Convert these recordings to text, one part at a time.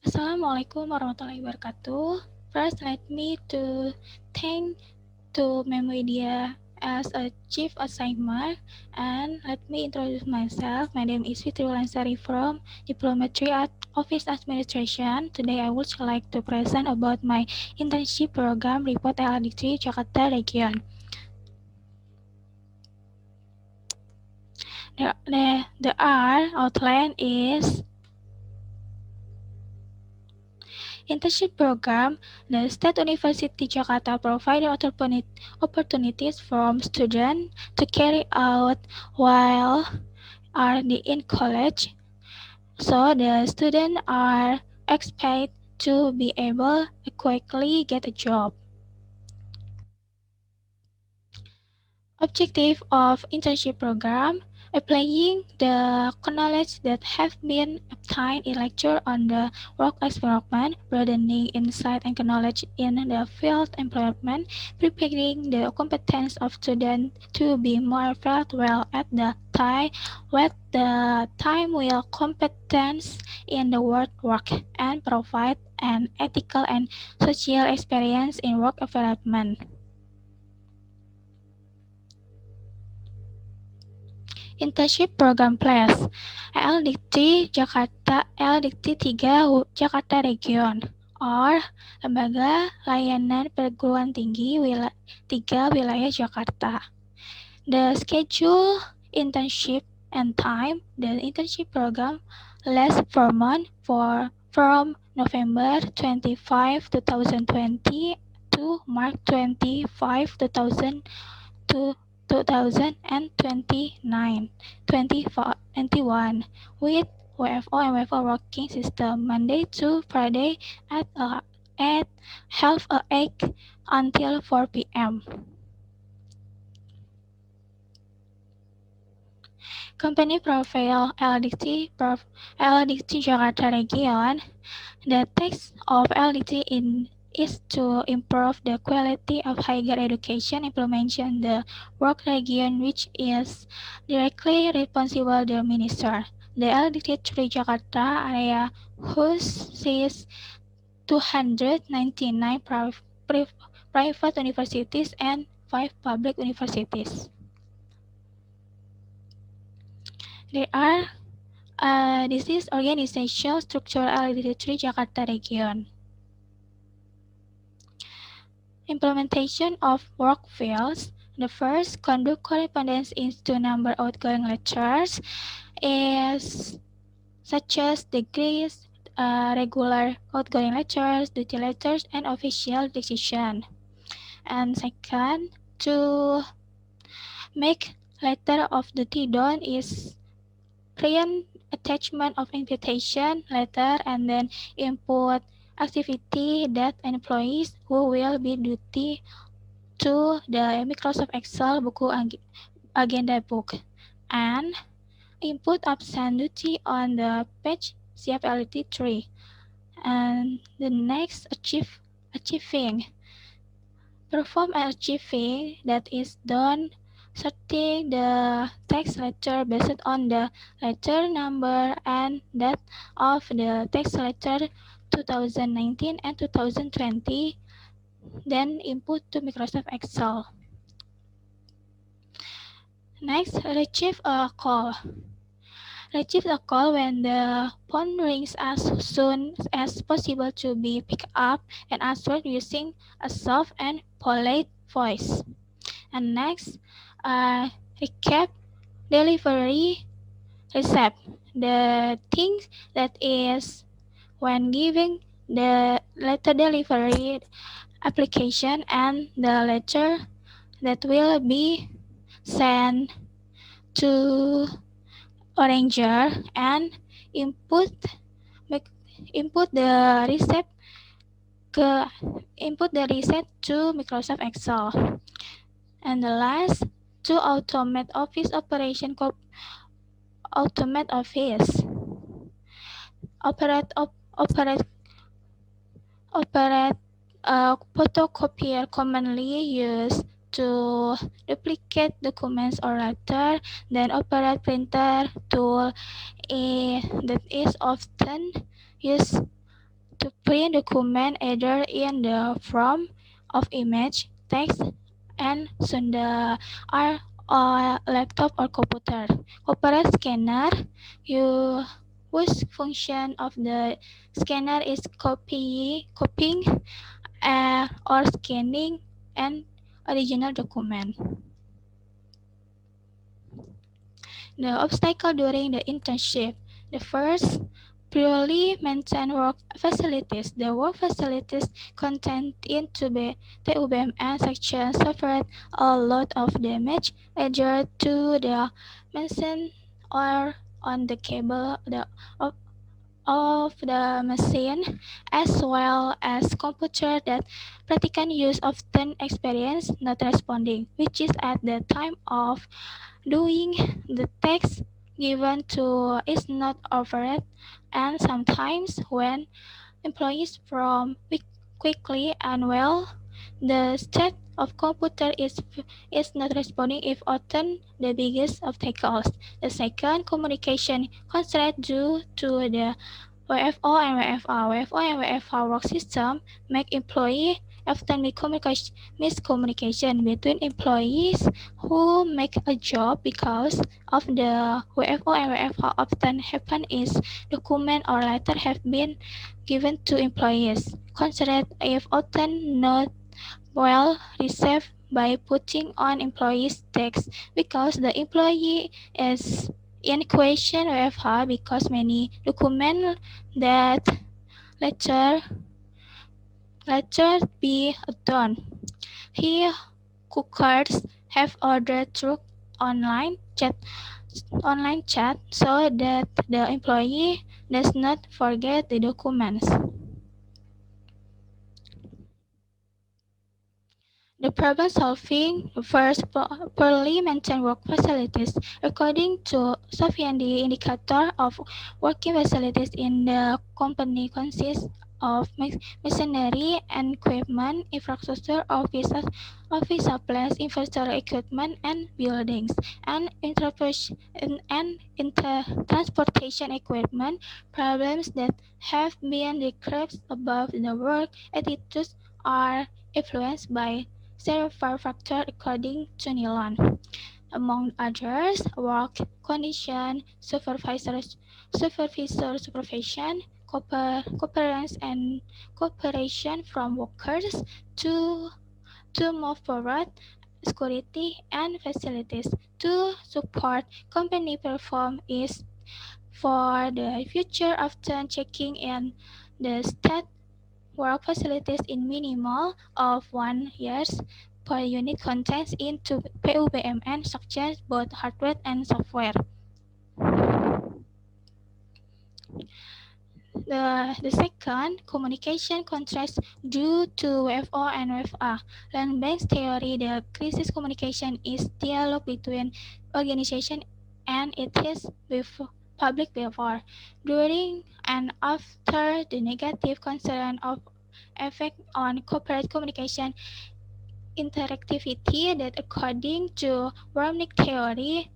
Assalamualaikum warahmatullahi wabarakatuh. First, let me to thank to Memoria as a chief assignment, and let me introduce myself. My name is Fitri Wulan Sari from Diplomatry at Office Administration. Today I would like to present about my internship program report LDC Jakarta Region. The R outline is internship program. The State University Jakarta provided opportunities for students to carry out while are in college. So the students are expected to be able to quickly get a job. Objective of internship program: applying the knowledge that have been obtained in lecture on the work environment, broadening insight and knowledge in the field employment, preparing the competence of students to be more felt well at the time with the time will competence in the work and provide an ethical and social experience in work environment. Internship Program Plus LDT Jakarta LDT 3 Jakarta Region or Lembaga Layanan Perguruan Tinggi 3 Wilayah Jakarta. The schedule, internship, and time. The internship program lasts 4 months from November 25, 2020 to March 25, 2029, 2021 with WFO and WFO working system Monday to Friday at half 8 until 4 p.m. Company profile LDT Jakarta Region. The text of LDT is to improve the quality of higher education implementation the work region which is directly responsible the minister. The LDT 3 Jakarta area houses 299 private universities and 5 public universities. There are this is organization structure LDT 3 Jakarta Region. Implementation of work fields. The first, conduct correspondence into number outgoing lectures is such as degrees, regular outgoing lectures, duty lectures, and official decision. And second, to make letter of duty done is print attachment of invitation letter and then input activity that employees who will be duty to the Microsoft Excel buku agenda book and input absent duty on the page CFLT 3. And the next, achieving. Perform achieving that is done sorting the text letter based on the letter number and date of the text letter 2019 and 2020, then input to Microsoft Excel. Next, retrieve a call. Retrieve a call when the phone rings as soon as possible to be picked up and answered using a soft and polite voice. And next, recap delivery receipt. The thing that is when giving the letter delivery application and the letter that will be sent to arranger and input the receipt to Microsoft Excel. And the last, to automate office operation automate office operate a photocopier commonly used to duplicate documents or letter, then operate printer tool that is often used to print document either in the form of image, text, and sender or laptop or computer. Corporate scanner, you whose function of the scanner is copying or scanning an original document. The obstacle during the internship. The first, purely maintain work facilities. The work facilities contained in TUBMN section suffered a lot of damage, either to the machine or on the cable of, of the machine, as well as computer that practical use often experience not responding, which is at the time of doing the text given to is not overread, and sometimes when employees from quickly and well, the state of computer is not responding if often the biggest obstacles. The second, communication constraint due to the WFO and WFR. WFO and WFR work system make employee often miscommunication between employees who make a job because of the WFO and WFR often happen is document or letter have been given to employees. Considered if often not well received by putting on employees' tax because the employee is in question WFH because many documents that later be done. Here, cookers have ordered through online chat so that the employee does not forget the documents. The problem solving refers poorly maintained work facilities. According to Sofian, the indicator of working facilities in the company consists of machinery and equipment, infrastructure, office supplies, infrastructure equipment, and buildings, and transportation equipment. Problems that have been described above the work attitudes are influenced by several factors according to Nilan. Among others, work condition, supervision, cooperation from workers to move forward, security and facilities to support company perform is for the future often checking in the state work facilities in minimal of 1 year per unit contains into PUBMN structures both hardware and software. The second, communication contrast due to WFO and WFA. Land-based theory, the crisis communication is dialogue between organization and its public before, during, and after the negative concern of effect on corporate communication interactivity that according to Wernick theory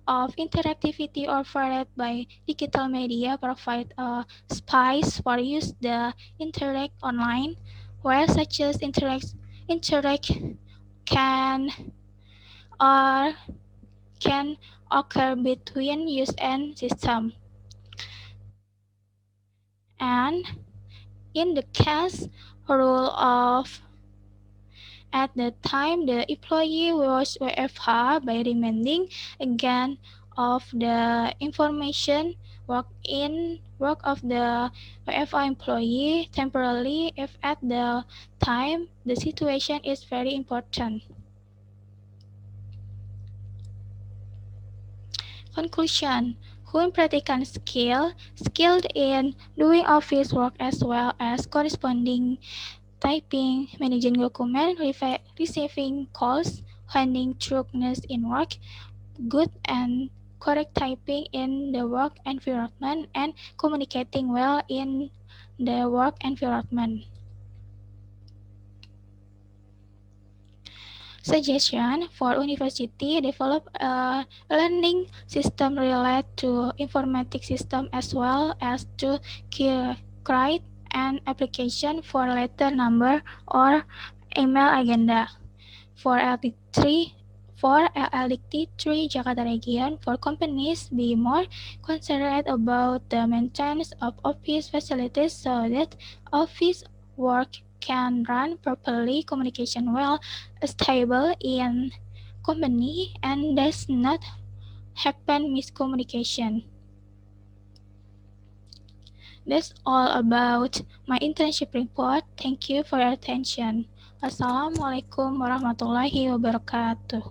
of interactivity offered by digital media provide a space for use the interact online where such as interact can or can occur between use and system. And in the case rule of at the time the employee was WFH by remaining again of the information work of the WFH employee temporarily if at the time the situation is very important. Conclusion. Who practical skilled in doing office work as well as corresponding typing, managing documents, receiving calls, handling truthfulness in work, good and correct typing in the work environment, and communicating well in the work environment. Suggestion for university: develop a learning system related to informatic system as well as to create an application for letter number or email agenda. For LDT3 Jakarta Region, for companies be more considerate about the maintenance of office facilities so that office work can run properly, communication well, stable in company, and does not happen miscommunication. That's all about my internship report. Thank you for your attention. Assalamualaikum warahmatullahi wabarakatuh.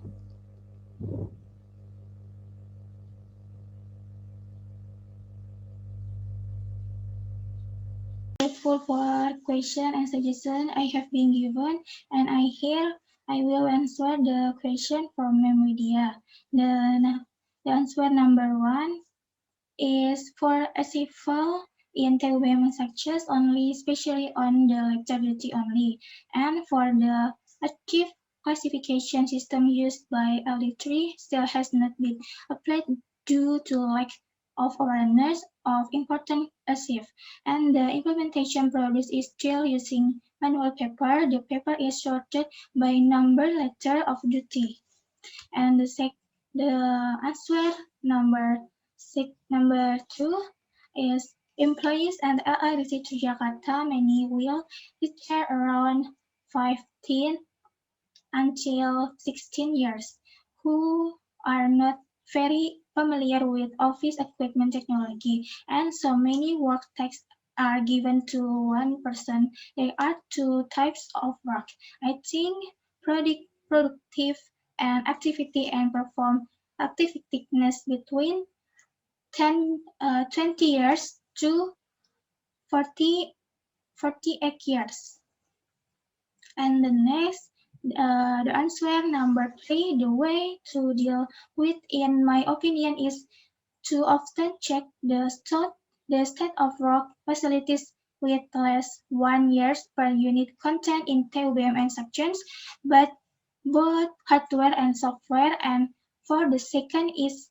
Grateful for question and suggestion I have been given, and I will answer the question from media. The answer number 1 is for achievable in TUBM sections only, especially on the lecture duty only, and for the achieve classification system used by LD3 still has not been applied due to lack of awareness of important achieve, and the implementation process is still using manual paper. The paper is sorted by number letter of duty. And the answer number 2 is employees and LIDC to Jakarta. Many will retire around 15 until 16 years, who are not very familiar with office equipment technology, and so many work tasks are given to one person. There are two types of work. I think productive and activity and perform activeness between 20 years to 48 years. And the next, the answer number 3, the way to deal with, in my opinion, is to often check the state of work facilities with less 1 years per unit content in TUBM and sections, but both hardware and software. And for the second is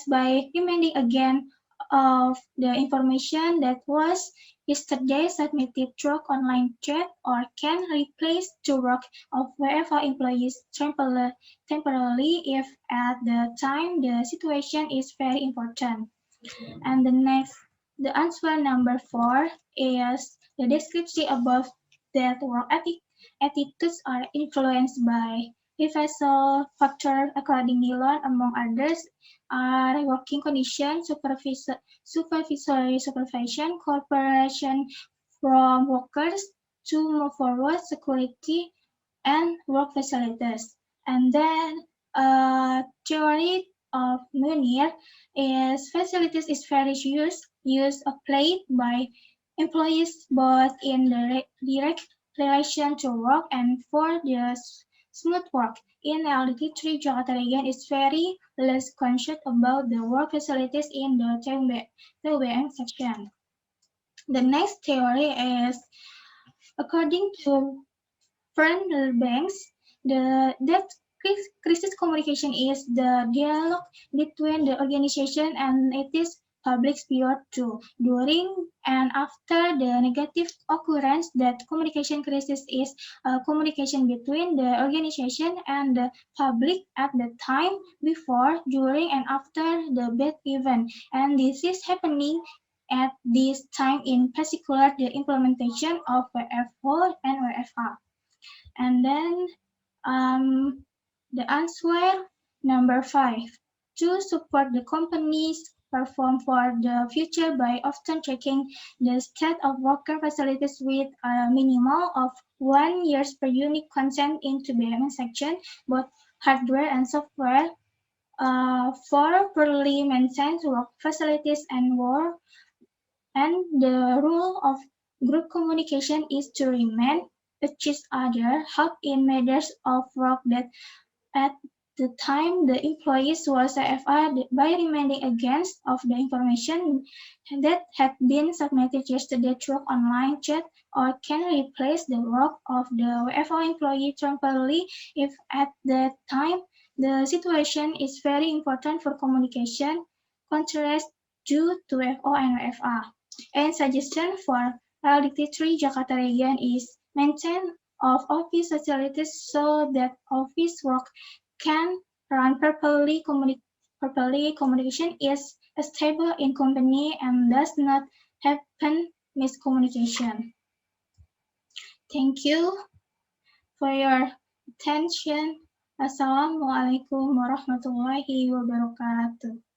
by reminding again of the information that was yesterday submitted through online chat or can replace the work of wherever employees temporarily if at the time the situation is very important. And the answer number 4 is the description above, that work attitudes are influenced by diverse factors according to learn, among others are working conditions, supervisory supervision, cooperation from workers to move forward, security, and work facilities. And then theory of Munir is facilities is very used applied by employees both in the direct relation to work and for the smooth work. In LDT3 Jakarta region is very less conscious about the work facilities in the TUBM section. The next theory is according to Banks, that crisis communication is the dialogue between the organization and its public sphere too. During and after the negative occurrence, that communication crisis is communication between the organization and the public at the time before, during, and after the bad event. And this is happening at this time, in particular the implementation of WFO and WFA. And then the answer number 5, to support the companies perform for the future by often checking the state of worker facilities with a minimum of 1 year per unit content into BMS section, both hardware and software, for poorly maintained work facilities and work. And the rule of group communication is to remain each other help in matters of work that at the time the employees was CFR by reminding against of the information that had been submitted yesterday through online chat or can replace the work of the WFO employee temporarily if at that time the situation is very important for communication contrast due to WFO and WFA. And suggestion for LDT3 Jakarta region is maintain of office facilities so that office work can run properly. Communication is stable in company and does not happen miscommunication. Thank you for your attention. Assalamualaikum warahmatullahi wabarakatuh.